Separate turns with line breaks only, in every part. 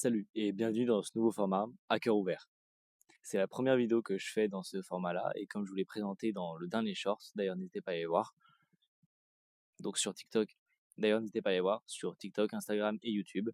Salut et bienvenue dans ce nouveau format à cœur ouvert. C'est la première vidéo que je fais dans ce format-là et comme je vous l'ai présenté dans le dernier short, d'ailleurs n'hésitez pas à aller voir, donc sur TikTok, d'ailleurs n'hésitez pas à aller voir sur TikTok, Instagram et YouTube,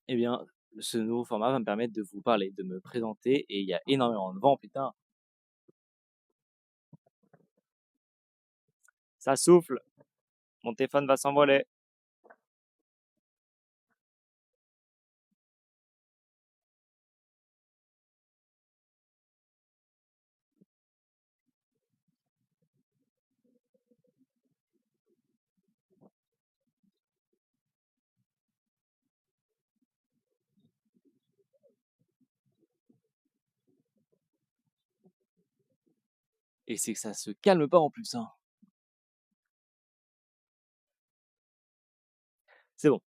eh bien ce nouveau format va me permettre de vous parler, de me présenter et il y a énormément de vent, putain, ça souffle, mon téléphone va s'envoler. Et c'est que ça se calme pas en plus, hein. C'est bon.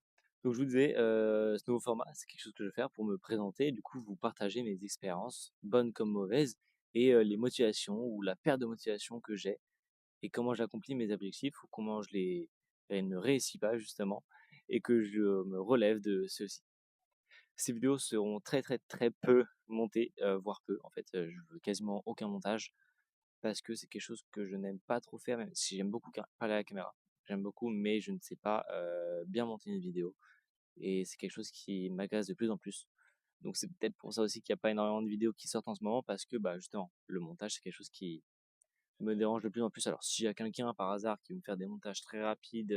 Donc je vous disais, ce nouveau format, c'est quelque chose que je vais faire pour me présenter et du coup vous partager mes expériences, bonnes comme mauvaises et les motivations ou la perte de motivation que j'ai et comment j'accomplis mes objectifs ou comment ne réussis pas justement et que je me relève de ceux-ci. Ces vidéos seront très, très, très peu montées, voire peu en fait, je veux quasiment aucun montage parce que c'est quelque chose que je n'aime pas trop faire même si j'aime beaucoup parler à la caméra. J'aime beaucoup mais je ne sais pas, bien monter une vidéo et c'est quelque chose qui m'agace de plus en plus. Donc c'est peut-être pour ça aussi qu'il n'y a pas énormément de vidéos qui sortent en ce moment parce que, bah, justement, le montage, c'est quelque chose qui me dérange de plus en plus. Alors s'il y a quelqu'un par hasard qui veut me faire des montages très rapides,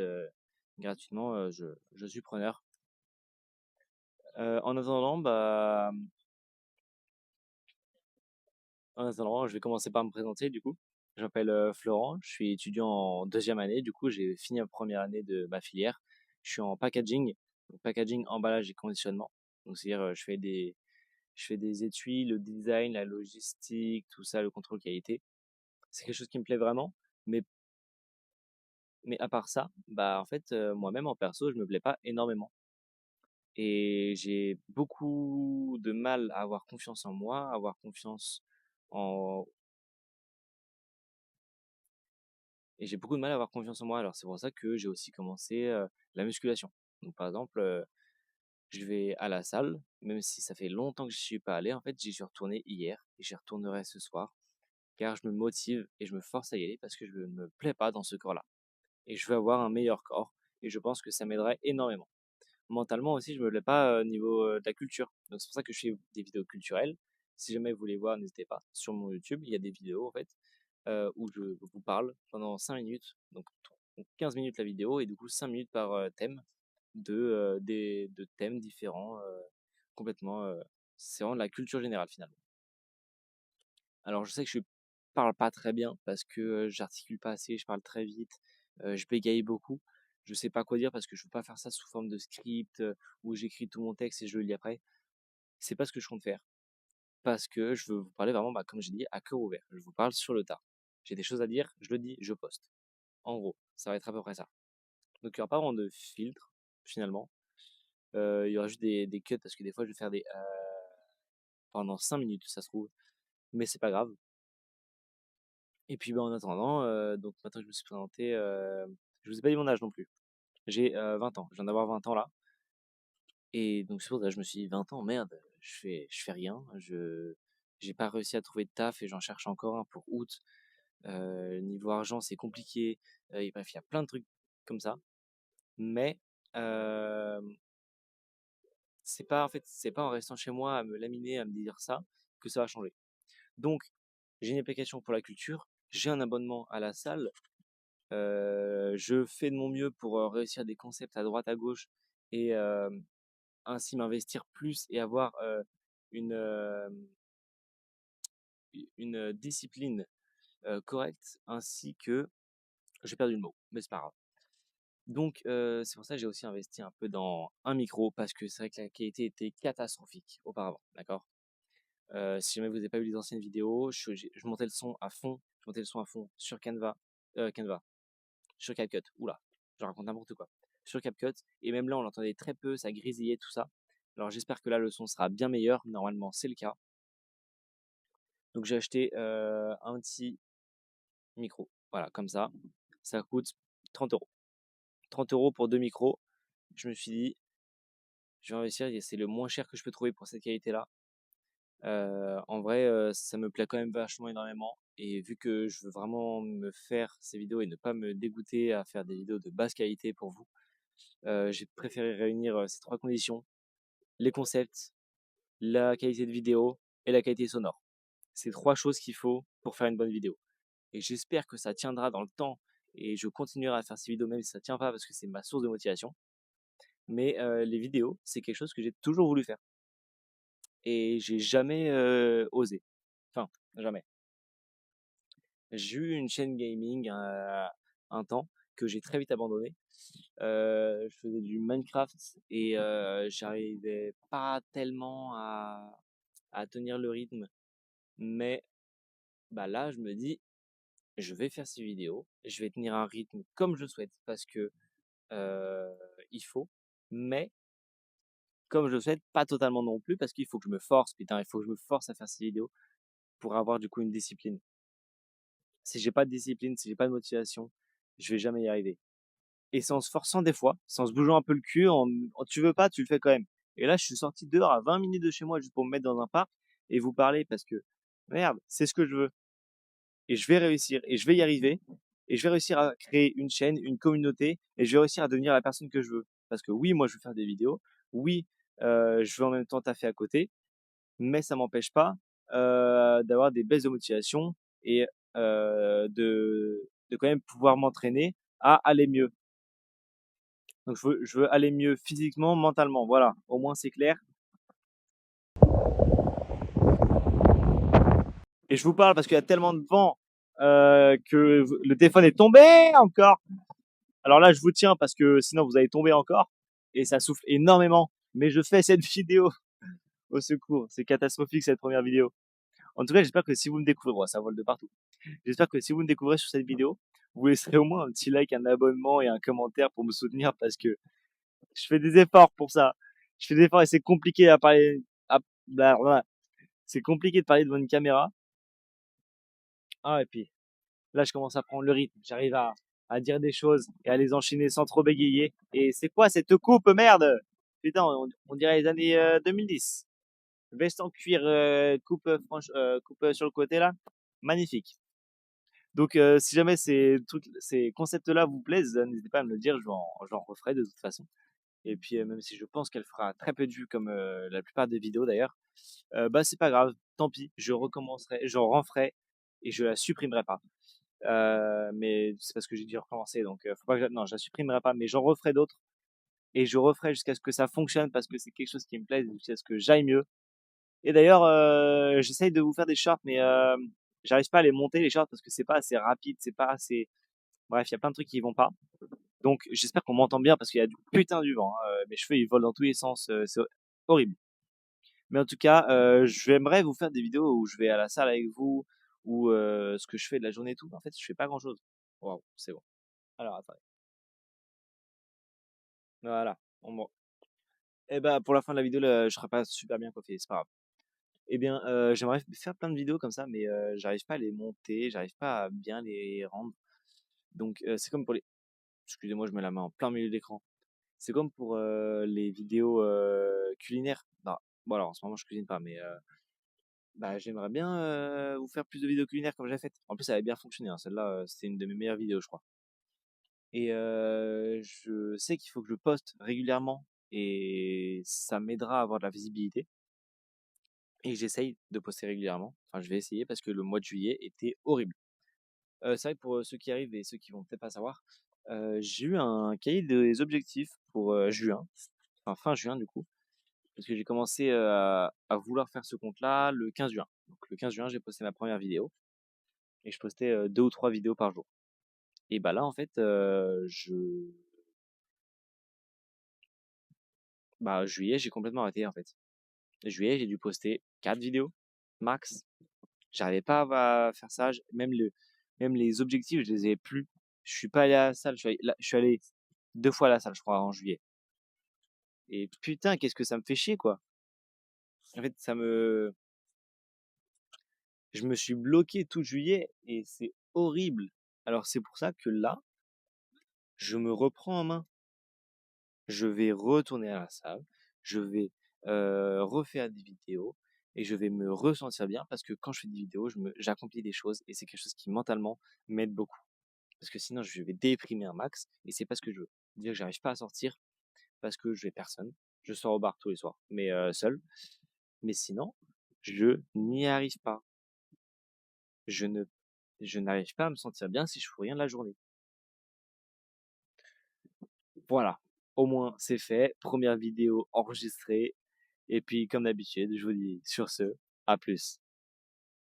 gratuitement, je suis preneur. En attendant, bah, en attendant, je vais commencer par me présenter du coup. Je m'appelle, Florent, je suis étudiant en deuxième année, du coup j'ai fini la première année de ma filière. Je suis en packaging, donc packaging, emballage et conditionnement. Donc c'est-à-dire, je fais des étuis, le design, la logistique, tout ça, le contrôle qualité. C'est quelque chose qui me plaît vraiment, mais à part ça, bah, en fait, moi-même en perso, je me plais pas énormément et j'ai beaucoup de mal à avoir confiance en moi, à avoir confiance en et j'ai beaucoup de mal à avoir confiance en moi. Alors c'est pour ça que j'ai aussi commencé, la musculation. Donc par exemple, je vais à la salle, même si ça fait longtemps que je suis pas allé, en fait, j'y suis retourné hier et j'y retournerai ce soir. Car je me motive et je me force à y aller parce que je ne me plais pas dans ce corps-là et je veux avoir un meilleur corps et je pense que ça m'aiderait énormément. Mentalement aussi, je me plais pas, au niveau, de la culture, donc c'est pour ça que je fais des vidéos culturelles. Si jamais vous voulez voir, n'hésitez pas. Sur mon YouTube, il y a des vidéos en fait, où je vous parle pendant 5 minutes, donc 15 minutes la vidéo et du coup 5 minutes par, thème de thèmes différents, complètement, c'est vraiment de la culture générale finalement. Alors je sais que je parle pas très bien parce que, j'articule pas assez, je parle très vite, je bégaye beaucoup. Je sais pas quoi dire parce que je veux pas faire ça sous forme de script, où j'écris tout mon texte et je le lis après. C'est pas ce que je compte faire parce que je veux vous parler vraiment, bah, comme j'ai dit, à cœur ouvert. Je vous parle sur le tas. J'ai des choses à dire, je le dis, je poste. En gros, ça va être à peu près ça. Donc il y aura pas vraiment de filtre finalement, il y aura juste des cuts parce que des fois je vais faire des, pendant 5 minutes ça se trouve, mais c'est pas grave. Et puis, bah, en attendant, donc maintenant que je me suis présenté, je vous ai pas dit mon âge non plus. J'ai, 20 ans, je viens d'avoir 20 ans là et donc c'est pour ça que je me suis dit: «20 ans, merde, je fais rien, j'ai pas réussi à trouver de taf et j'en cherche encore un pour août». Niveau argent, c'est compliqué, et bref, il y a plein de trucs comme ça. Mais, hem, c'est pas en fait, c'est pas en restant chez moi à me laminer, à me dire ça, que ça va changer. Donc j'ai une application pour la culture, j'ai un abonnement à la salle. Je fais de mon mieux pour, réussir des concepts à droite à gauche et ainsi m'investir plus et avoir, une, une discipline, correcte ainsi que j'ai perdu le mot, mais c'est pas grave. Donc c'est pour ça que j'ai aussi investi un peu dans un micro parce que c'est vrai que la qualité était catastrophique auparavant, d'accord? Si jamais vous avez pas vu les anciennes vidéos, je montais le son à fond, je montais le son à fond sur Canva. Sur CapCut, ouh je raconte n'importe quoi. Sur CapCut et même là, on l'entendait très peu, ça grésillait tout ça. Alors j'espère que là, le son sera bien meilleur, normalement c'est le cas. Donc j'ai acheté, un petit micro, voilà comme ça coûte 30 €. 30 € pour 2 micros. Je me suis dit: je vais investir et c'est le moins cher que je peux trouver pour cette qualité-là. En vrai, ça me plaît quand même vachement énormément et vu que je veux vraiment me faire ces vidéos et ne pas me dégoûter à faire des vidéos de basse qualité pour vous, j'ai préféré réunir, ces 3 conditions: les concepts, la qualité de vidéo et la qualité sonore. C'est 3 choses qu'il faut pour faire une bonne vidéo et j'espère que ça tiendra dans le temps et je continuerai à faire ces vidéos même si ça tient pas parce que c'est ma source de motivation. Mais, les vidéos, c'est quelque chose que j'ai toujours voulu faire et j'ai jamais, osé. Enfin, jamais. J'ai eu une chaîne gaming, un temps que j'ai très vite abandonné. Je faisais du Minecraft et j'arrivais pas tellement à tenir le rythme. Mais bah, là, je me dis: «Je vais faire ces vidéos, je vais tenir un rythme comme je souhaite parce que, heu, il faut, mais comme je le souhaite, pas totalement non plus parce qu'il faut que je me force, putain, il faut que je me force à faire ces vidéos pour avoir du coup une discipline. Si j'ai pas de discipline, si j'ai pas de motivation, je vais jamais y arriver». Et c'est en se forçant des fois, c'est en se bougeant un peu le cul, tu veux pas, tu le fais quand même. Et là, je suis sorti dehors à 20 minutes de chez moi juste pour me mettre dans un parc et vous parler parce que merde, c'est ce que je veux et je vais réussir et je vais y arriver et je vais réussir à créer une chaîne, une communauté et je vais réussir à devenir la personne que je veux. Parce que oui, moi, je veux faire des vidéos, oui, je veux en même temps taffer à côté, mais ça m'empêche pas, d'avoir des baisses de motivation et de quand même pouvoir m'entraîner à aller mieux. Donc je veux aller mieux physiquement, mentalement, voilà, au moins c'est clair. Et je vous parle parce qu'il y a tellement de vent, que le téléphone est tombé encore. Alors là, je vous tiens parce que sinon vous allez tomber encore et ça souffle énormément. Mais je fais cette vidéo, au secours, c'est catastrophique cette première vidéo. En tout cas, j'espère que si vous me découvrez, bon, ça vole de partout. J'espère que si vous me découvrez sur cette vidéo, vous laisserez au moins un petit like, un abonnement et un commentaire pour me soutenir parce que je fais des efforts pour ça. Je fais des efforts et c'est compliqué à parler, à, voilà. C'est compliqué de parler devant une caméra. Ah, et puis là, je commence à prendre le rythme. J'arrive à dire des choses et à les enchaîner sans trop bégayer. Et c'est quoi cette coupe, merde? Putain, on dirait les années 2010. Veste en cuir, coupe franche, coupe sur le côté là. Magnifique. Donc, si jamais ces concepts-là vous plaisent, n'hésitez pas à me le dire. J'en referai de toute façon. Et puis, même si je pense qu'elle fera très peu de vues comme la plupart des vidéos d'ailleurs, bah, c'est pas grave, tant pis, je recommencerai, j'en referai et je la supprimerai pas. Mais c'est parce que j'ai dû recommencer donc faut pas que non, je la supprimerai pas, mais j'en referai d'autres et je referai jusqu'à ce que ça fonctionne parce que c'est quelque chose qui me plaise, jusqu'à ce que j'aille mieux. Et d'ailleurs, j'essaye de vous faire des shorts mais j'arrive pas à les monter les shorts parce que c'est pas assez rapide, c'est pas assez bref, il y a plein de trucs qui vont pas. Donc j'espère qu'on m'entend bien parce qu'il y a du putain du vent, hein, mes cheveux ils volent dans tous les sens, c'est horrible. Mais en tout cas, j'aimerais vous faire des vidéos où je vais à la salle avec vous, ou ce que je fais de la journée et tout. En fait, je fais pas grand-chose. Waouh, c'est bon. Alors attendez. Voilà, bon. Et bah, pour la fin de la vidéo, là, je serai pas super bien coiffé, c'est pas grave. Eh bien, j'aimerais faire plein de vidéos comme ça, mais j'arrive pas à les monter, j'arrive pas à bien les rendre. Donc c'est comme pour les excusez-moi, je mets la main en plein milieu de l'écran. C'est comme pour, les vidéos, culinaires. Bah, bon alors en ce moment je cuisine pas, mais bah, j'aimerais bien, vous faire plus de vidéos culinaires comme j'ai faites. En plus, ça avait bien fonctionné, hein, celle-là, c'était une de mes meilleures vidéos, je crois. Et je sais qu'il faut que je poste régulièrement et ça m'aidera à avoir de la visibilité et j'essaye de poster régulièrement. Enfin, je vais essayer parce que le mois de juillet était horrible. C'est vrai que pour, ceux qui arrivent et ceux qui vont peut-être pas savoir, j'ai eu un cahier des objectifs pour, juin, enfin fin juin du coup, parce que j'ai commencé, à vouloir faire ce compte-là le 15 juin. Donc le 15 juin, j'ai posté ma première vidéo. Et je postais, 2 ou 3 vidéos par jour. Et bah, là, en fait, juillet, j'ai complètement arrêté, en fait. Juillet, j'ai dû poster 4 vidéos max. J'arrivais pas à faire ça, j même les objectifs, je les ai plus. Je suis pas allé à la salle, je suis allé 2 fois à la salle, je crois, en juillet et putain, qu'est-ce que ça me fait chier, quoi. En fait, je me suis bloqué tout juillet et c'est horrible. Alors c'est pour ça que là, je me reprends en main. Je vais retourner à la salle. je vais, refaire des vidéos et je vais me ressentir bien parce que quand je fais des vidéos, j'accomplis des choses et c'est quelque chose qui mentalement m'aide beaucoup. Parce que sinon je vais déprimer un max et c'est pas ce que je veux. Dire que j'arrive pas à sortir parce que je vais personne. Je sors au bar tous les soirs, mais seul. Mais sinon, je n'y arrive pas. Je ne je n'arrive pas à me sentir bien si je fais rien de la journée. Voilà, au moins c'est fait. Première vidéo enregistrée et puis comme d'habitude, je vous dis sur ce, à plus.